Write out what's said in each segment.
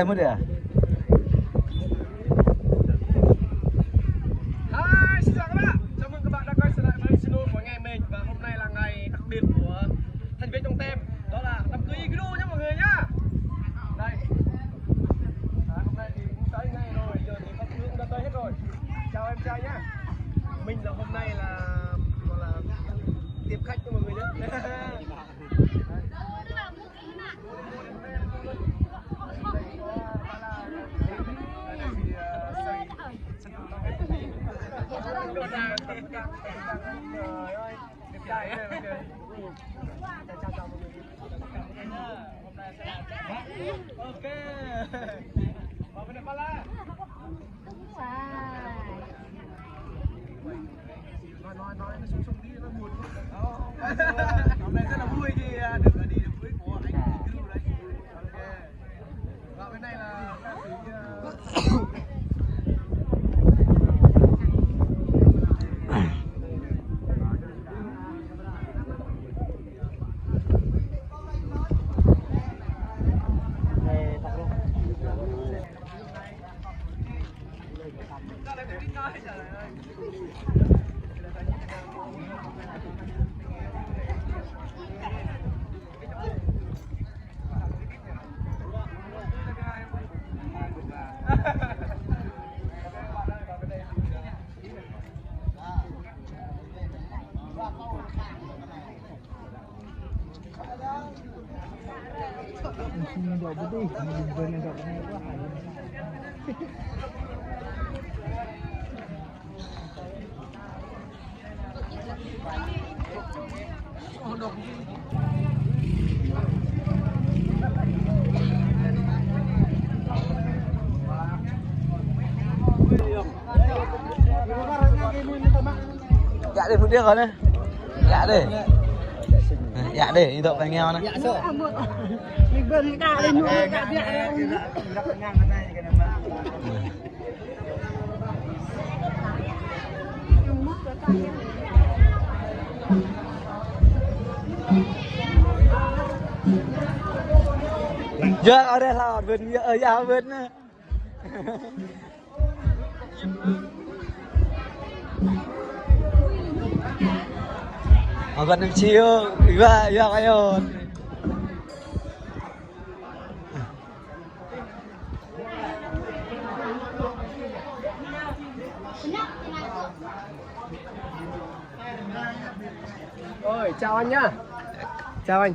Mất đây à? Hi, xin chào các bạn. Chào mừng các bạn đã quay trở lại với channel của anh em mình. Và hôm nay là ngày đặc biệt của thành viên trong team. Đó là đám cưới Iglu nhé mọi người nhá. Đây. Hôm nay thì cũng tới ngày rồi, giờ thì các thứ cũng đã tới hết rồi. Chào em trai nhá. Mình là hôm nay là gọi là tiếp khách cho mọi người nhé. Trời ơi, đẹp trai đấy mọi người. Chào mọi người. Hôm nay sẽ là ok. Vào bên này ba la. Nói nó sung đi nó buồn quá. Hôm nay rất là vui khi được đi đám cưới của anh Iglu đấy. Ok. Vào bên này là ca sĩ Dạ để phút điếc rồi đấy. Dạ để. Dạ để đi đậu anh nghèo này. Mình vừa đi cả lên nuôi cả việc Giờ ở đây là vườn ở nhà vườn. Ở gần em chiêu, và giờ cái rồi. Ôi, chào anh nhá. Chào anh.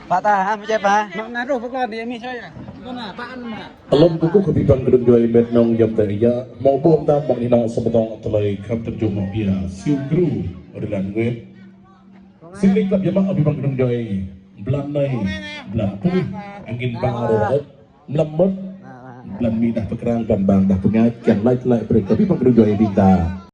Pak ta macam apa? Mak ngaruh peklar dia mi saya. Mana apaan mak? Alam kuku kebibang gedung joy metnong jam teriya mau buam tam bang inang sebetong telai kam terjumah dia siu kru adalah gue sini klub jamak kebibang gedung joy belam nai belam pun angin baru melemot belam mi dah pekerang dan bang dah pengat yang lain lain pergi kebibang gedung joy bintang